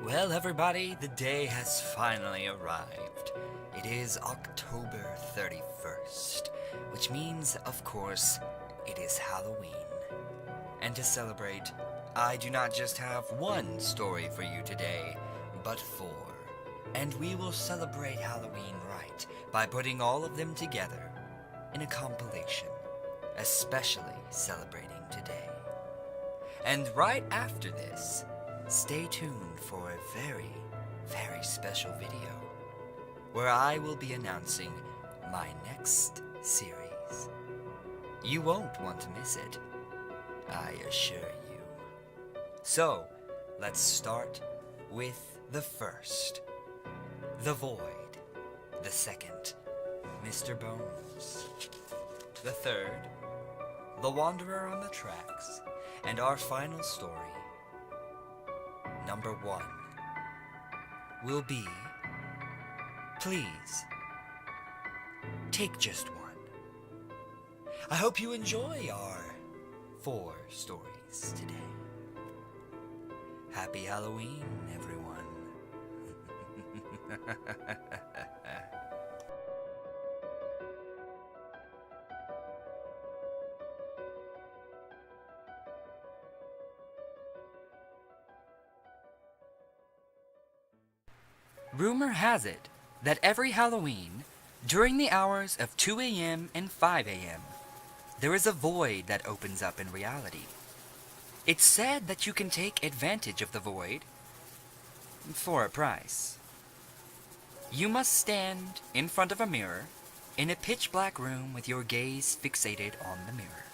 Well, everybody, the day has finally arrived. It is October 31st, which means, of course, it is Halloween. And to celebrate, I do not just have one story for you today, but four. And we will celebrate Halloween right by putting all of them together in a compilation, especially celebrating today. And right after this, stay tuned for a very, very special video where I will be announcing my next series. You won't want to miss it, I assure you. So, let's start with the first, The Void. The second, Mr. Bones. The third, The Wanderer on the Tracks. And our final story, number 1, will be, please, take just one. I hope you enjoy our 4 stories today. Happy Halloween, everyone. Rumor has it that every Halloween, during the hours of 2 a.m. and 5 a.m., there is a void that opens up in reality. It's said that you can take advantage of the void for a price. You must stand in front of a mirror in a pitch-black room with your gaze fixated on the mirror.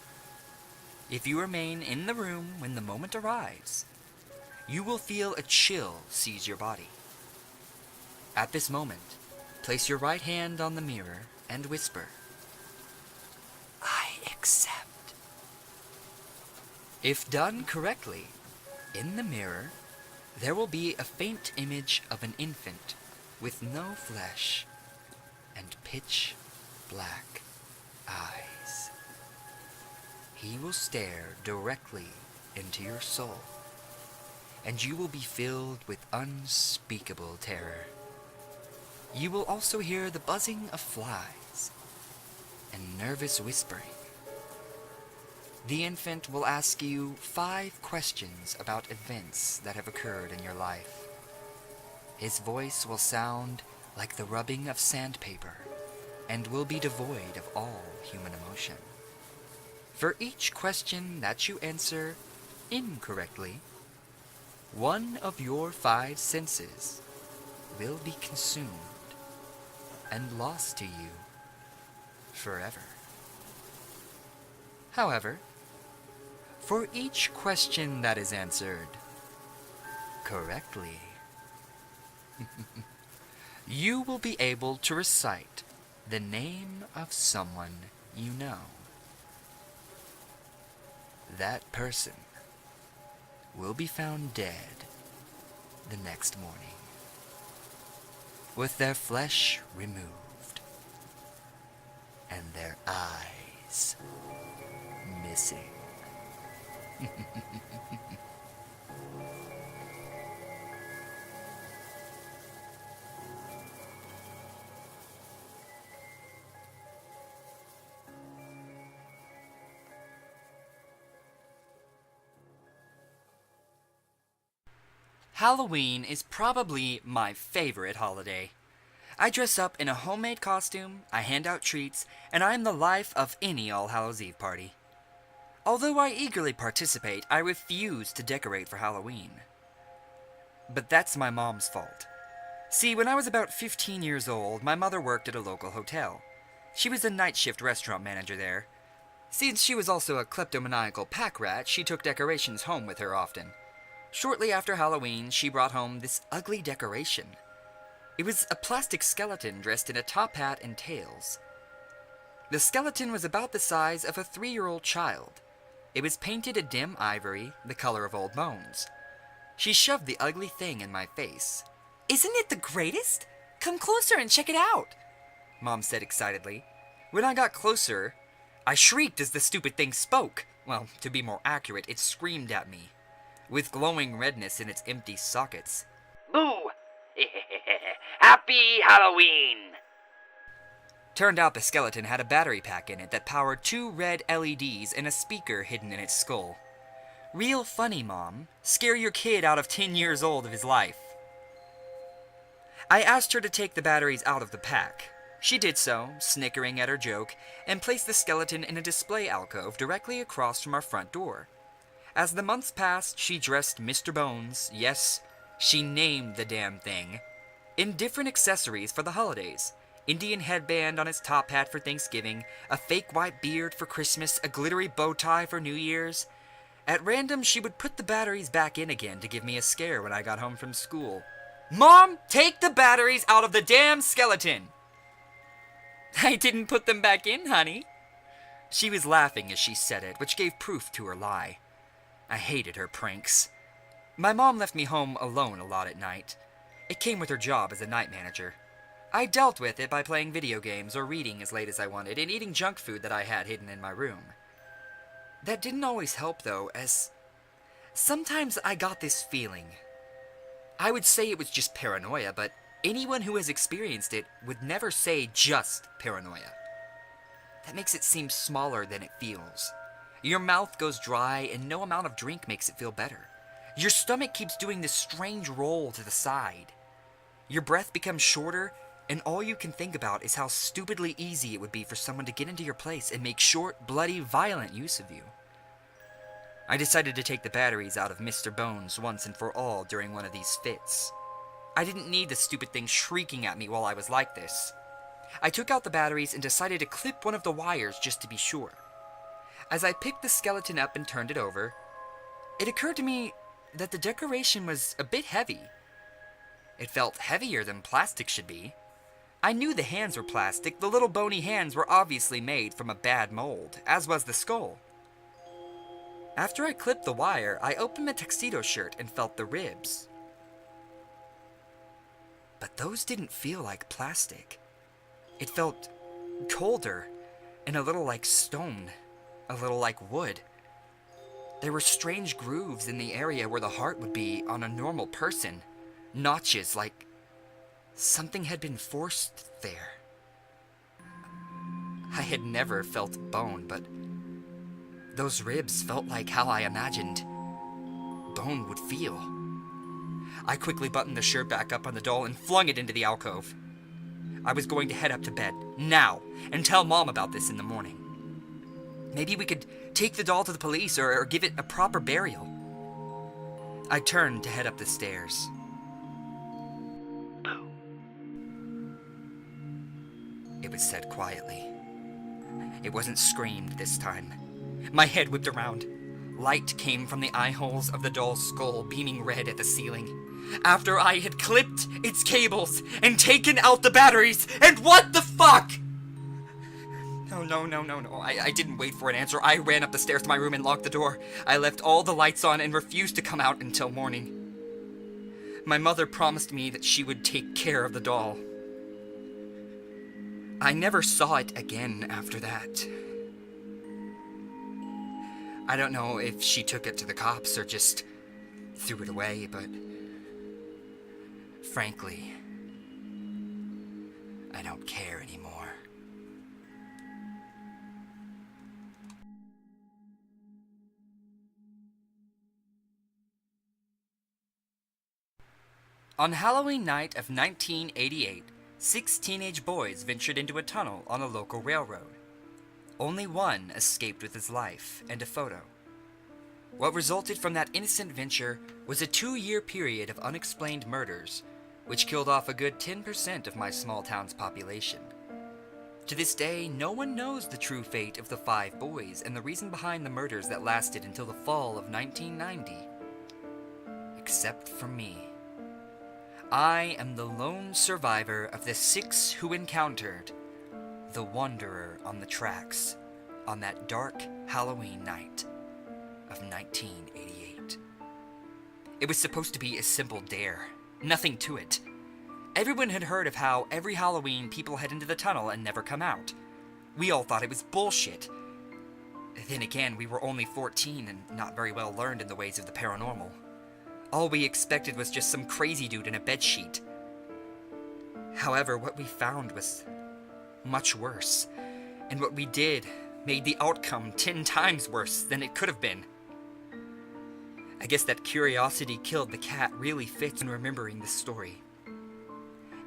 If you remain in the room when the moment arrives, you will feel a chill seize your body. At this moment, place your right hand on the mirror and whisper, "I accept." If done correctly, in the mirror, there will be a faint image of an infant with no flesh and pitch black eyes. He will stare directly into your soul, and you will be filled with unspeakable terror. You will also hear the buzzing of flies and nervous whispering. The infant will ask you 5 questions about events that have occurred in your life. His voice will sound like the rubbing of sandpaper and will be devoid of all human emotion. For each question that you answer incorrectly, one of your 5 senses will be consumed and lost to you forever. However, for each question that is answered correctly, you will be able to recite the name of someone you know. That person will be found dead the next morning, with their flesh removed and their eyes missing. Halloween is probably my favorite holiday. I dress up in a homemade costume, I hand out treats, and I am the life of any All Hallows Eve party. Although I eagerly participate, I refuse to decorate for Halloween. But that's my mom's fault. See, when I was about 15 years old, my mother worked at a local hotel. She was a night shift restaurant manager there. Since she was also a kleptomaniacal pack rat, she took decorations home with her often. Shortly after Halloween, she brought home this ugly decoration. It was a plastic skeleton dressed in a top hat and tails. The skeleton was about the size of a 3-year-old child. It was painted a dim ivory, the color of old bones. She shoved the ugly thing in my face. Isn't it the greatest? Come closer and check it out, Mom said excitedly. When I got closer, I shrieked as the stupid thing spoke. Well, to be more accurate, it screamed at me, with glowing redness in its empty sockets. Boo! Happy Halloween! Turned out the skeleton had a battery pack in it that powered 2 red LEDs and a speaker hidden in its skull. Real funny, Mom. Scare your kid out of 10 years old of his life. I asked her to take the batteries out of the pack. She did so, snickering at her joke, and placed the skeleton in a display alcove directly across from our front door. As the months passed, she dressed Mr. Bones, yes, she named the damn thing, in different accessories for the holidays. Indian headband on its top hat for Thanksgiving, a fake white beard for Christmas, a glittery bow tie for New Year's. At random, she would put the batteries back in again to give me a scare when I got home from school. Mom, take the batteries out of the damn skeleton! I didn't put them back in, honey. She was laughing as she said it, which gave proof to her lie. I hated her pranks. My mom left me home alone a lot at night. It came with her job as a night manager. I dealt with it by playing video games or reading as late as I wanted and eating junk food that I had hidden in my room. That didn't always help, though, as sometimes I got this feeling. I would say it was just paranoia, but anyone who has experienced it would never say just paranoia. That makes it seem smaller than it feels. Your mouth goes dry and no amount of drink makes it feel better. Your stomach keeps doing this strange roll to the side. Your breath becomes shorter, and all you can think about is how stupidly easy it would be for someone to get into your place and make short, bloody, violent use of you. I decided to take the batteries out of Mr. Bones once and for all during one of these fits. I didn't need the stupid thing shrieking at me while I was like this. I took out the batteries and decided to clip one of the wires just to be sure. As I picked the skeleton up and turned it over, it occurred to me that the decoration was a bit heavy. It felt heavier than plastic should be. I knew the hands were plastic. The little bony hands were obviously made from a bad mold, as was the skull. After I clipped the wire, I opened the tuxedo shirt and felt the ribs. But those didn't feel like plastic. It felt colder and a little like stone, a little like wood. There were strange grooves in the area where the heart would be on a normal person. Notches like something had been forced there. I had never felt bone, but those ribs felt like how I imagined bone would feel. I quickly buttoned the shirt back up on the doll and flung it into the alcove. I was going to head up to bed, now, and tell Mom about this in the morning. Maybe we could take the doll to the police or give it a proper burial. I turned to head up the stairs. Boo. It was said quietly. It wasn't screamed this time. My head whipped around. Light came from the eye holes of the doll's skull, beaming red at the ceiling. After I had clipped its cables and taken out the batteries, and what the fuck? No. I didn't wait for an answer. I ran up the stairs to my room and locked the door. I left all the lights on and refused to come out until morning. My mother promised me that she would take care of the doll. I never saw it again after that. I don't know if she took it to the cops or just threw it away, but frankly, I don't care anymore. On Halloween night of 1988, 6 teenage boys ventured into a tunnel on a local railroad. Only one escaped with his life and a photo. What resulted from that innocent venture was a 2-year period of unexplained murders, which killed off a good 10% of my small town's population. To this day, no one knows the true fate of the 5 boys and the reason behind the murders that lasted until the fall of 1990. Except for me. I am the lone survivor of the 6 who encountered the Wanderer on the tracks on that dark Halloween night of 1988. It was supposed to be a simple dare, nothing to it. Everyone had heard of how every Halloween people head into the tunnel and never come out. We all thought it was bullshit. Then again, we were only 14 and not very well learned in the ways of the paranormal. All we expected was just some crazy dude in a bedsheet. However, what we found was much worse, and what we did made the outcome 10 times worse than it could have been. I guess that curiosity killed the cat really fits in remembering this story.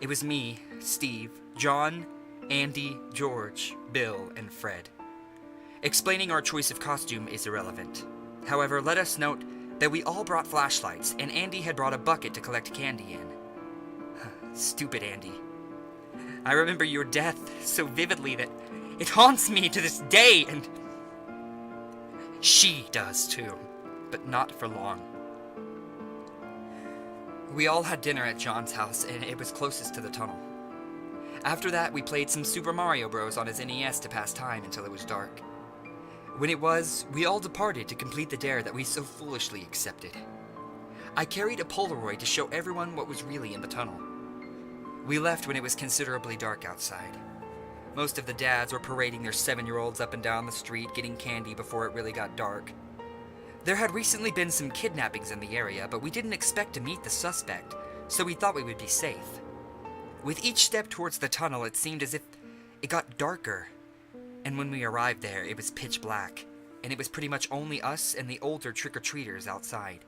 It was me, Steve, John, Andy, George, Bill, and Fred. Explaining our choice of costume is irrelevant. However, let us note that we all brought flashlights, and Andy had brought a bucket to collect candy in. Stupid Andy. I remember your death so vividly that it haunts me to this day, and she does too, but not for long. We all had dinner at John's house, and it was closest to the tunnel. After that, we played some Super Mario Bros. On his NES to pass time until it was dark. When it was, we all departed to complete the dare that we so foolishly accepted. I carried a Polaroid to show everyone what was really in the tunnel. We left when it was considerably dark outside. Most of the dads were parading their 7-year-olds up and down the street getting candy before it really got dark. There had recently been some kidnappings in the area, but we didn't expect to meet the suspect, so we thought we would be safe. With each step towards the tunnel, it seemed as if it got darker. And when we arrived there, it was pitch black, and it was pretty much only us and the older trick-or-treaters outside.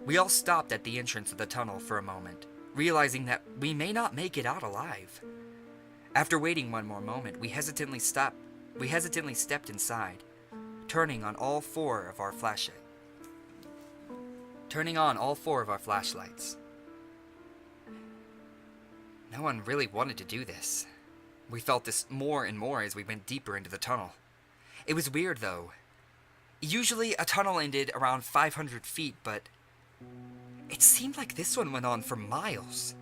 We all stopped at the entrance of the tunnel for a moment, realizing that we may not make it out alive. After waiting one more moment, we hesitantly stepped inside, turning on all four of our flashlights. No one really wanted to do this. We felt this more and more as we went deeper into the tunnel. It was weird, though. Usually, a tunnel ended around 500 feet, but it seemed like this one went on for miles.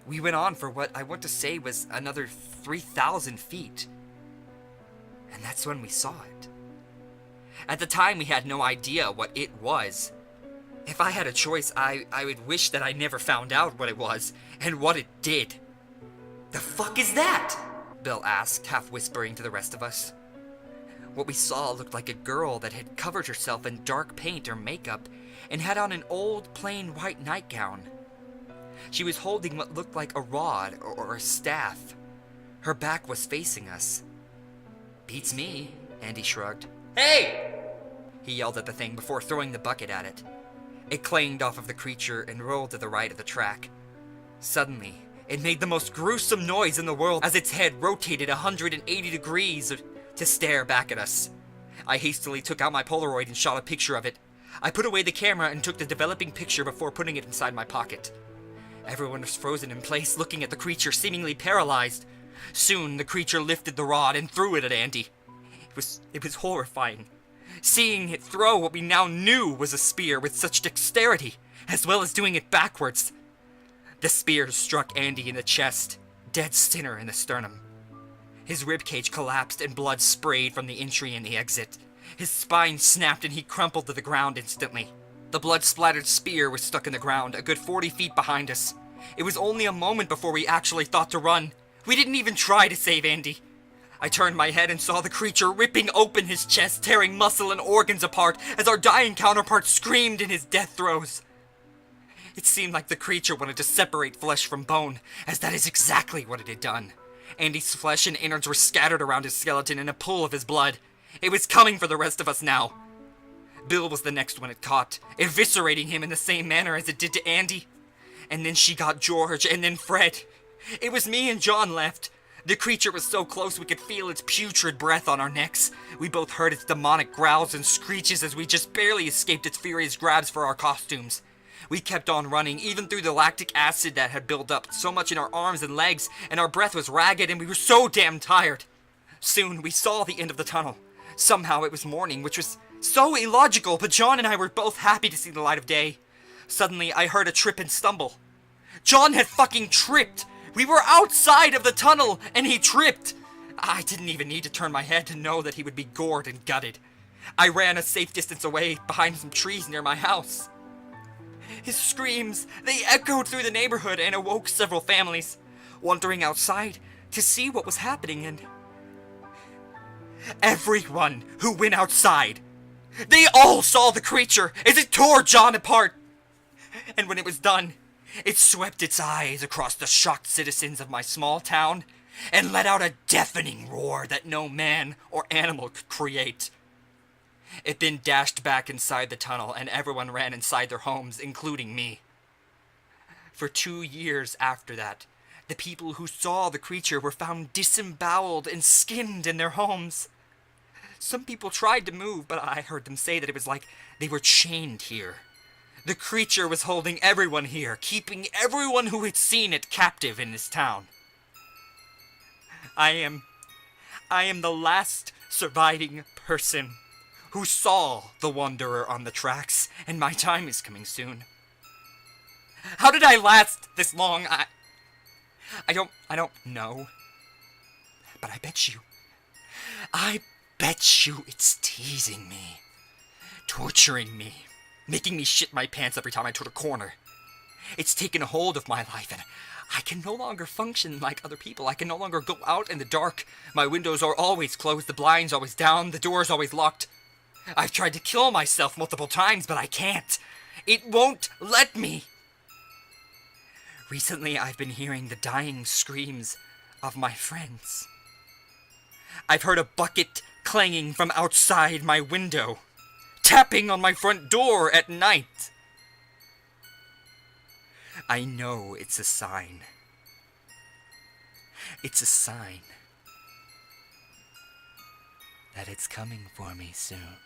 We went on for what I want to say was another 3,000 feet. And that's when we saw it. At the time, we had no idea what it was. If I had a choice, I would wish that I never found out what it was and what it did. "The fuck is that?" Bill asked, half whispering to the rest of us. What we saw looked like a girl that had covered herself in dark paint or makeup and had on an old, plain white nightgown. She was holding what looked like a rod or a staff. Her back was facing us. "Beats me," Andy shrugged. "Hey!" He yelled at the thing before throwing the bucket at it. It clanged off of the creature and rolled to the right of the track. Suddenly, it made the most gruesome noise in the world as its head rotated 180 degrees to stare back at us. I hastily took out my Polaroid and shot a picture of it. I put away the camera and took the developing picture before putting it inside my pocket. Everyone was frozen in place, looking at the creature, seemingly paralyzed. Soon, the creature lifted the rod and threw it at Andy. It was horrifying. Seeing it throw what we now knew was a spear with such dexterity, as well as doing it backwards. The spear struck Andy in the chest, dead center in the sternum. His ribcage collapsed and blood sprayed from the entry and the exit. His spine snapped and he crumpled to the ground instantly. The blood-splattered spear was stuck in the ground a good 40 feet behind us. It was only a moment before we actually thought to run. We didn't even try to save Andy. I turned my head and saw the creature ripping open his chest, tearing muscle and organs apart as our dying counterpart screamed in his death throes. It seemed like the creature wanted to separate flesh from bone, as that is exactly what it had done. Andy's flesh and innards were scattered around his skeleton in a pool of his blood. It was coming for the rest of us now. Bill was the next one it caught, eviscerating him in the same manner as it did to Andy. And then she got George, and then Fred. It was me and John left. The creature was so close we could feel its putrid breath on our necks. We both heard its demonic growls and screeches as we just barely escaped its furious grabs for our costumes. We kept on running, even through the lactic acid that had built up so much in our arms and legs, and our breath was ragged and we were so damn tired. Soon, we saw the end of the tunnel. Somehow it was morning, which was so illogical, but John and I were both happy to see the light of day. Suddenly, I heard a trip and stumble. John had fucking tripped! We were outside of the tunnel, and he tripped! I didn't even need to turn my head to know that he would be gored and gutted. I ran a safe distance away behind some trees near my house. His screams, they echoed through the neighborhood and awoke several families, wandering outside to see what was happening, and everyone who went outside, they all saw the creature as it tore John apart. And when it was done, it swept its eyes across the shocked citizens of my small town and let out a deafening roar that no man or animal could create. It then dashed back inside the tunnel, and everyone ran inside their homes, including me. For 2 years after that, the people who saw the creature were found disemboweled and skinned in their homes. Some people tried to move, but I heard them say that it was like they were chained here. The creature was holding everyone here, keeping everyone who had seen it captive in this town. I am the last surviving person who saw the Wanderer on the tracks, and my time is coming soon. How did I last this long? I don't know. But I bet you it's teasing me, torturing me, making me shit my pants every time I turn a corner. It's taken a hold of my life, and I can no longer function like other people. I can no longer go out in the dark. My windows are always closed, the blinds always down, the doors always locked. I've tried to kill myself multiple times, but I can't. It won't let me. Recently, I've been hearing the dying screams of my friends. I've heard a bucket clanging from outside my window, tapping on my front door at night. I know it's a sign. It's a sign that it's coming for me soon.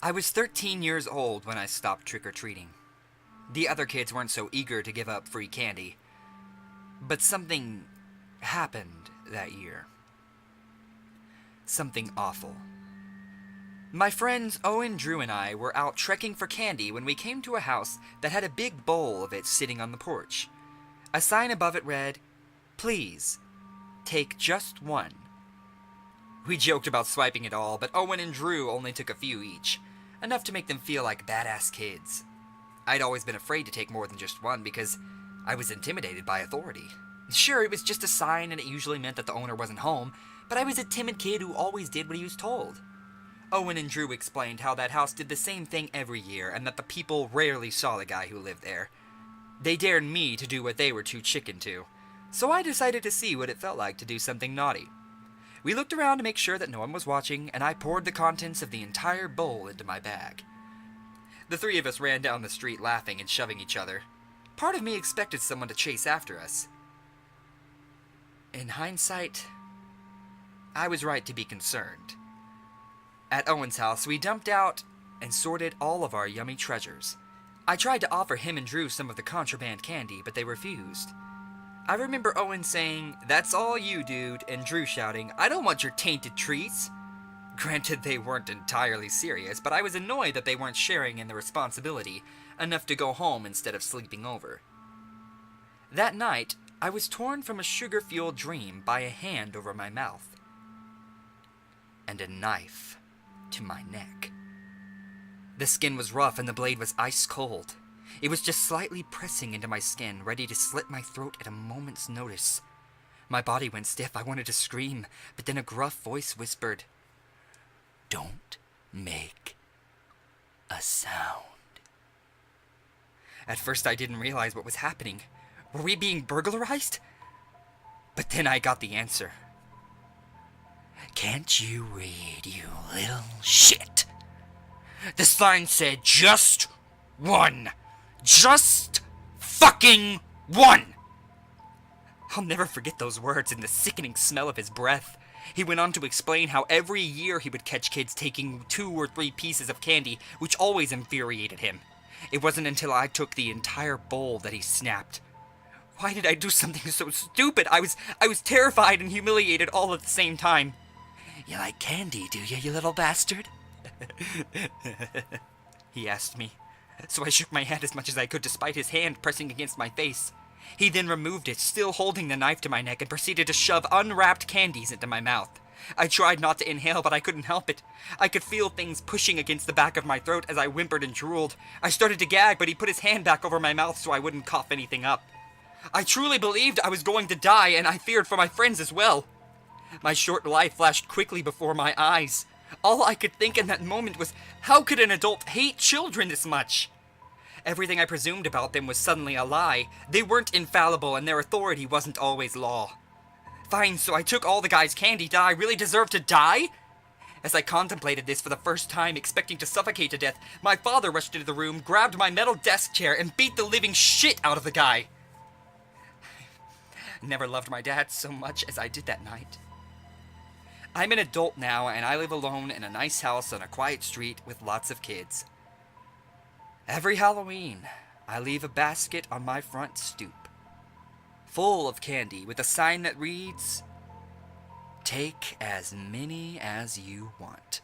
I was 13 years old when I stopped trick-or-treating. The other kids weren't so eager to give up free candy. But something happened that year. Something awful. My friends Owen, Drew, and I were out trekking for candy when we came to a house that had a big bowl of it sitting on the porch. A sign above it read, "Please, take just one." We joked about swiping it all, but Owen and Drew only took a few each. Enough to make them feel like badass kids. I'd always been afraid to take more than just one because I was intimidated by authority. Sure, it was just a sign and it usually meant that the owner wasn't home, but I was a timid kid who always did what he was told. Owen and Drew explained how that house did the same thing every year and that the people rarely saw the guy who lived there. They dared me to do what they were too chicken to, so I decided to see what it felt like to do something naughty. We looked around to make sure that no one was watching, and I poured the contents of the entire bowl into my bag. The three of us ran down the street laughing and shoving each other. Part of me expected someone to chase after us. In hindsight, I was right to be concerned. At Owen's house, we dumped out and sorted all of our yummy treasures. I tried to offer him and Drew some of the contraband candy, but they refused. I remember Owen saying, "That's all you, dude," and Drew shouting, "I don't want your tainted treats." Granted, they weren't entirely serious, but I was annoyed that they weren't sharing in the responsibility, enough to go home instead of sleeping over. That night, I was torn from a sugar-fueled dream by a hand over my mouth, and a knife to my neck. The skin was rough and the blade was ice cold. It was just slightly pressing into my skin, ready to slit my throat at a moment's notice. My body went stiff. I wanted to scream, but then a gruff voice whispered, "Don't make a sound." At first I didn't realize what was happening. Were we being burglarized? But then I got the answer. "Can't you read, you little shit?" The sign said just one. Just fucking one! I'll never forget those words and the sickening smell of his breath. He went on to explain how every year he would catch kids taking 2 or 3 pieces of candy, which always infuriated him. It wasn't until I took the entire bowl that he snapped. Why did I do something so stupid? I was terrified and humiliated all at the same time. "You like candy, do you little bastard?" he asked me. So I shook my head as much as I could despite his hand pressing against my face. He then removed it, still holding the knife to my neck, and proceeded to shove unwrapped candies into my mouth. I tried not to inhale, but I couldn't help it. I could feel things pushing against the back of my throat as I whimpered and drooled. I started to gag, but he put his hand back over my mouth so I wouldn't cough anything up. I truly believed I was going to die, and I feared for my friends as well. My short life flashed quickly before my eyes. All I could think in that moment was, how could an adult hate children this much? Everything I presumed about them was suddenly a lie. They weren't infallible, and their authority wasn't always law. Fine, so I took all the guy's candy. Did I really deserve to die? As I contemplated this for the first time, expecting to suffocate to death, my father rushed into the room, grabbed my metal desk chair, and beat the living shit out of the guy. I never loved my dad so much as I did that night. I'm an adult now, and I live alone in a nice house on a quiet street with lots of kids. Every Halloween, I leave a basket on my front stoop, full of candy with a sign that reads, "Take as many as you want."